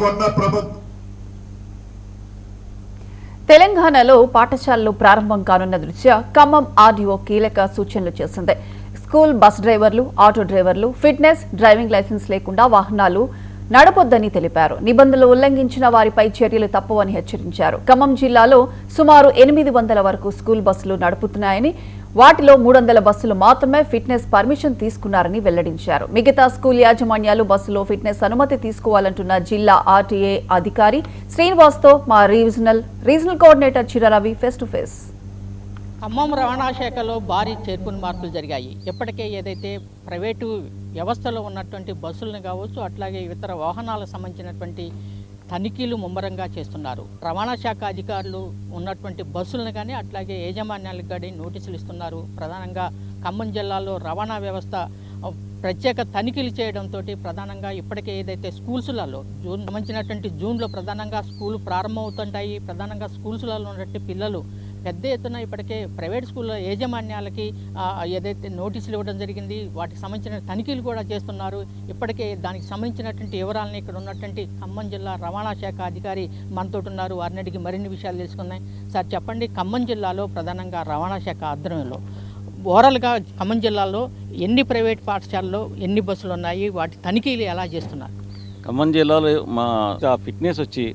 కొన్న ప్రభుత్వం తెలంగాణలో పాఠశాలలు ప్రారంభం కానున్న దృష్ట్యా ఖమ్మం ఆర్డీఓ కీలక సూచనలు చేసింది. స్కూల్ బస్ డ్రైవర్లు, ఆటో డ్రైవర్లు ఫిట్నెస్, డ్రైవింగ్ లైసెన్స్ లేకుండా వాహనాలు నడపొద్దని తెలిపారు. నిబంధనలు ఉల్లంఘించిన వారిపై చర్యలు తప్పవని హెచ్చరించారు. ఖమ్మం జిల్లాలో సుమారు 800 వరకు స్కూల్ బస్సులు నడుపుతున్నాయని, వాటిలో 300 బస్సులు మాత్రమే ఫిట్నెస్ పర్మిషన్ తీసుకున్నారని వెల్లడించారు. మిగతా స్కూల్ యాజమాన్యాలు బస్సులో ఫిట్నెస్ అనుమతి తీసుకోవాలంటున్న జిల్లా ఆర్టీఏ అధికారి శ్రీనివాస్తో మా regional coordinator Chiraravi face to face. Khammam రవాణా శాఖలో భారీ చేర్పుని మార్పులు జరిగాయి. ఇప్పటికే ఏదైతే ప్రైవేటు వ్యవస్థలో ఉన్నటువంటి బస్సులను కావచ్చు, అట్లాగే ఇతర వాహనాలకు సంబంధించినటువంటి తనిఖీలు ముమ్మరంగా చేస్తున్నారు. రవాణా శాఖ అధికారులు ఉన్నటువంటి బస్సులను కానీ అట్లాగే యాజమాన్యాలకు కానీ నోటీసులు ఇస్తున్నారు. ప్రధానంగా ఖమ్మం జిల్లాలో రవాణా వ్యవస్థ ప్రత్యేక తనిఖీలు చేయడంతో ప్రధానంగా ఇప్పటికే ఏదైతే స్కూల్స్లలో సంబంధించినటువంటి జూన్లో ప్రధానంగా స్కూల్ ప్రారంభమవుతుంటాయి. ప్రధానంగా స్కూల్స్లలో ఉన్నటువంటి పిల్లలు పెద్ద ఎత్తున ఇప్పటికే ప్రైవేట్ స్కూళ్ళ యాజమాన్యాలకి ఏదైతే నోటీసులు ఇవ్వడం జరిగింది, వాటికి సంబంధించిన తనిఖీలు కూడా చేస్తున్నారు. ఇప్పటికే దానికి సంబంధించినటువంటి వివరాలను ఇక్కడ ఉన్నటువంటి ఖమ్మం జిల్లా రవాణా శాఖ అధికారి మనతో ఉన్నారు. వారిని అడిగి మరిన్ని విషయాలు తెలుసుకున్నాయి. సార్ చెప్పండి, ఖమ్మం జిల్లాలో ప్రధానంగా రవాణా శాఖ ఆధ్వర్యంలో ఓవరాల్గా ఖమ్మం జిల్లాలో ఎన్ని ప్రైవేట్ పాఠశాలలో ఎన్ని బస్సులు ఉన్నాయి, వాటి తనిఖీలు ఎలా చేస్తున్నారు? ఖమ్మం జిల్లాలో మా ఫిట్నెస్ వచ్చి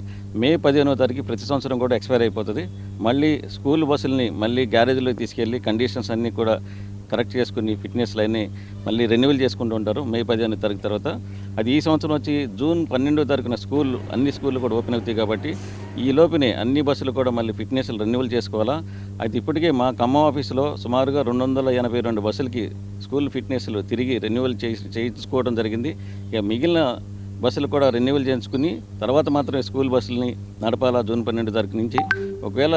మే 15వ తారీఖు ప్రతి సంవత్సరం కూడా ఎక్స్పైర్ అయిపోతుంది. మళ్ళీ స్కూల్ బస్సుల్ని మళ్ళీ గ్యారేజ్లోకి తీసుకెళ్ళి కండిషన్స్ అన్నీ కూడా కరెక్ట్ చేసుకుని ఫిట్నెస్ లైన్ని మళ్ళీ రెన్యువల్ చేసుకుంటూ ఉంటారు మే 15వ తారీఖు తర్వాత. అది ఈ సంవత్సరం వచ్చి జూన్ 12వ తారీఖున అన్ని స్కూళ్ళు కూడా ఓపెన్ అవుతాయి కాబట్టి ఈ లోపునే అన్ని బస్సులు కూడా మళ్ళీ ఫిట్నెస్లు రెన్యువల్ చేసుకోవాలా. అయితే ఇప్పటికే మా ఖమ్మం ఆఫీసులో సుమారుగా 282 బస్సులకి స్కూల్ ఫిట్నెస్లు తిరిగి రెన్యువల్ చేయించుకోవడం జరిగింది. ఇక మిగిలిన బస్సులు కూడా రెన్యువల్ చేయించుకుని తర్వాత మాత్రమే స్కూల్ బస్సులని నడపాలా జూన్ 12వ తారీఖు నుంచి. ఒకవేళ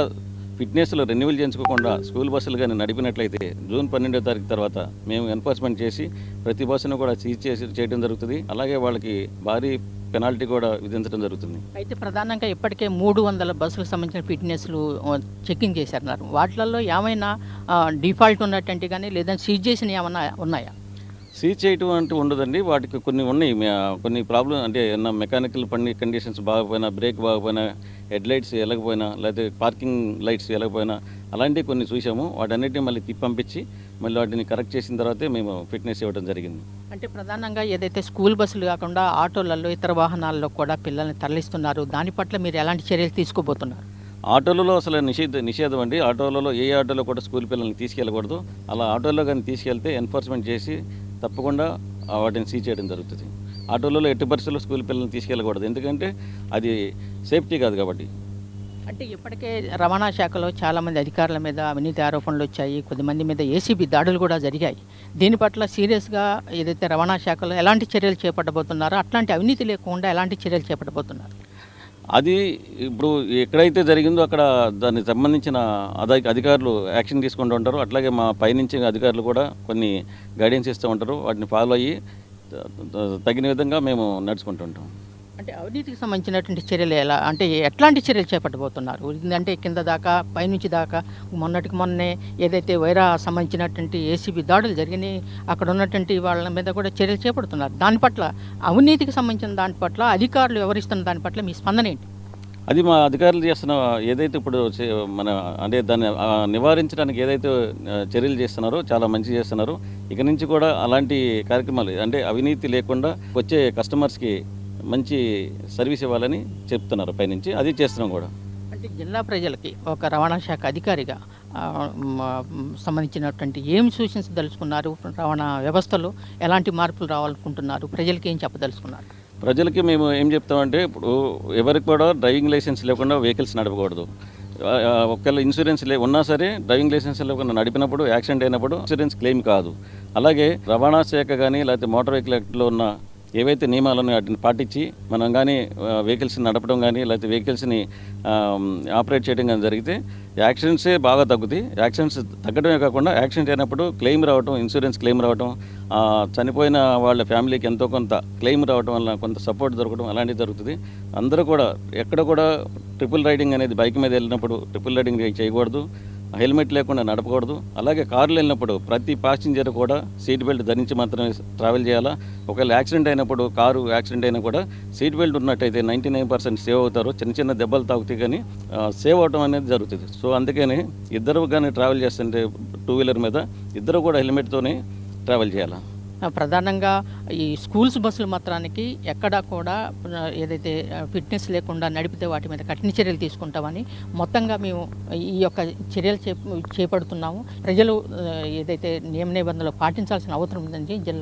ఫిట్నెస్లో రెన్యువల్ చేయించుకోకుండా స్కూల్ బస్సులు కానీ నడిపినట్లయితే జూన్ 12వ తారీఖు తర్వాత మేము ఎన్ఫోర్స్మెంట్ చేసి ప్రతి బస్సును కూడా సీజ్ చేయడం జరుగుతుంది. అలాగే వాళ్ళకి భారీ పెనాల్టీ కూడా విధించడం జరుగుతుంది. అయితే ప్రధానంగా ఇప్పటికే 300 బస్సులకు సంబంధించిన ఫిట్నెస్లు చెక్కింగ్ చేశారన్నారు. వాటిలలో ఏమైనా డిఫాల్ట్ ఉన్నటువంటి కానీ లేదా సీజ్ చేసిన ఏమైనా ఉన్నాయా? సీజ్ చేయటం అంటూ ఉండదండి. వాటికి కొన్ని ఉన్నాయి, కొన్ని ప్రాబ్లం అంటే ఏమన్నా మెకానికల్ కండిషన్స్ బాగపోయినా, బ్రేక్ బాగపోయినా, హెడ్ లైట్స్ వెళ్ళకపోయినా, లేకపోతే పార్కింగ్ లైట్స్ వెళ్ళకపోయినా అలాంటివి కొన్ని చూసాము. వాటన్నిటిని మళ్ళీ పంపించి మళ్ళీ వాటిని కరెక్ట్ చేసిన తర్వాతే మేము ఫిట్నెస్ ఇవ్వడం జరిగింది. అంటే ప్రధానంగా ఏదైతే స్కూల్ బస్సులు కాకుండా ఆటోలలో ఇతర వాహనాల్లో కూడా పిల్లల్ని తరలిస్తున్నారు, దాని పట్ల మీరు ఎలాంటి చర్యలు తీసుకోబోతున్నారు? ఆటోలలో అసలు నిషేధం అండి. ఆటోలలో ఏ ఆటోలో కూడా స్కూల్ పిల్లల్ని తీసుకెళ్ళకూడదు. అలా ఆటోలో కానీ తీసుకెళ్తే ఎన్ఫోర్స్మెంట్ చేసి తప్పకుండా వాటిని సీజ్ చేయడం జరుగుతుంది. ఆటోలలో ఎట్టి పరిస్థితుల్లో స్కూల్ పిల్లల్ని తీసుకెళ్ళకూడదు, ఎందుకంటే అది సేఫ్టీ కాదు కాబట్టి. అంటే ఇప్పటికే రవాణా శాఖలో చాలామంది అధికారుల మీద అవినీతి ఆరోపణలు వచ్చాయి, కొద్దిమంది మీద ఏసీబీ దాడులు కూడా జరిగాయి. దీని పట్ల సీరియస్గా ఏదైతే రవాణా శాఖలో ఎలాంటి చర్యలు చేపట్టబోతున్నారో, అట్లాంటి అవినీతి లేకుండా ఎలాంటి చర్యలు చేపట్టబోతున్నారు? అది ఇప్పుడు ఎక్కడైతే జరిగిందో అక్కడ దానికి సంబంధించిన అధికారులు యాక్షన్ తీసుకుంటూ ఉంటారు. అట్లాగే మా పైనుంచి అధికారులు కూడా కొన్ని గైడెన్స్ ఇస్తూ ఉంటారు. వాటిని ఫాలో అయ్యి తగిన విధంగా మేము నడుచుకుంటుంటాం. అంటే అవినీతికి సంబంధించినటువంటి చర్యలు అంటే ఎట్లాంటి చర్యలు చేపట్టబోతున్నారు? అంటే కింద దాకా పైనుంచి దాకా మొన్నే ఏదైతే వైరా సంబంధించినటువంటి ఏసీబీ దాడులు జరిగినాయి, అక్కడ ఉన్నటువంటి వాళ్ళ మీద కూడా చర్యలు చేపడుతున్నారు. దాని పట్ల అవినీతికి సంబంధించిన దాని పట్ల అధికారులు వివరిస్తున్న దాని పట్ల మీ స్పందన ఏంటి? అది మా అధికారులు చేస్తున్న ఏదైతే ఇప్పుడు అంటే దాన్ని నివారించడానికి ఏదైతే చర్యలు చేస్తున్నారో చాలా మంచి చేస్తున్నారు. ఇక నుంచి కూడా అలాంటి కార్యక్రమాలు అంటే అవినీతి లేకుండా వచ్చే కస్టమర్స్కి మంచి సర్వీస్ ఇవ్వాలని చెప్తున్నారు పైనుంచి, అది చేస్తున్నాం కూడా. అంటే జిల్లా ప్రజలకి ఒక రవాణా శాఖ అధికారిగా సంబంధించినటువంటి ఏం సూచించదలుచుకున్నారు? రవాణా వ్యవస్థలో ఎలాంటి మార్పులు రావాలనుకుంటున్నారు? ప్రజలకి ఏం చెప్పదలుచుకున్నారు? ప్రజలకి మేము ఏం చెప్తామంటే, ఇప్పుడు ఎవరికి కూడా డ్రైవింగ్ లైసెన్స్ లేకుండా వెహికల్స్ నడపకూడదు. ఒకవేళ ఇన్సూరెన్స్ ఉన్నా సరే డ్రైవింగ్ లైసెన్స్ లేకుండా నడిపినప్పుడు యాక్సిడెంట్ అయినప్పుడు ఇన్సూరెన్స్ క్లెయిమ్ కాదు. అలాగే రవాణా శాఖ కానీ లేకపోతే మోటార్ వెహికల్ యాక్ట్లో ఉన్న ఏవైతే నియమాలను వాటిని పాటించి మనం కానీ వెహికల్స్ని నడపడం కానీ లేకపోతే వెహికల్స్ని ఆపరేట్ చేయడం కానీ జరిగితే యాక్సిడెంట్సే బాగా తగ్గుతాయి. యాక్సిడెంట్స్ తగ్గడమే కాకుండా యాక్సిడెంట్ అయినప్పుడు క్లెయిమ్ రావడం, ఇన్సూరెన్స్ క్లెయిమ్ రావడం, చనిపోయిన వాళ్ళ ఫ్యామిలీకి ఎంతో కొంత క్లెయిమ్ రావడం వల్ల కొంత సపోర్ట్ దొరకడం అలాంటివి జరుగుతుంది. అందరూ కూడా ఎక్కడ కూడా ట్రిపుల్ రైడింగ్ అనేది బైక్ మీద వెళ్ళినప్పుడు ట్రిపుల్ రైడింగ్ చేయకూడదు. హెల్మెట్ లేకుండా నడపకూడదు. అలాగే కారులో వెళ్ళినప్పుడు ప్రతి ప్యాసింజర్ కూడా సీట్ బెల్ట్ ధరించి మాత్రమే ట్రావెల్ చేయాలా. ఒకవేళ యాక్సిడెంట్ అయినప్పుడు, కారు యాక్సిడెంట్ అయినా కూడా సీట్ బెల్ట్ ఉన్నట్టయితే 99% సేవ్ అవుతారు. చిన్న చిన్న దెబ్బలు తాగుతాయి కానీ సేవ్ అవడం అనేది జరుగుతుంది. సో అందుకని ఇద్దరు కానీ ట్రావెల్ చేస్తుంటే టూ వీలర్ మీద ఇద్దరు కూడా హెల్మెట్తోనే ట్రావెల్ చేయాలి. ప్రధానంగా ఈ స్కూల్స్ బస్సులు మాత్రానికి ఎక్కడా కూడా ఏదైతే ఫిట్నెస్ లేకుండా నడిపితే వాటి మీద కఠిన చర్యలు తీసుకుంటామని మొత్తంగా మేము ఈ యొక్క చర్యలు చేపడుతున్నాము. ప్రజలు ఏదైతే నియమ నిబంధనలు పాటించాల్సిన అవసరం ఉందని జిల్లా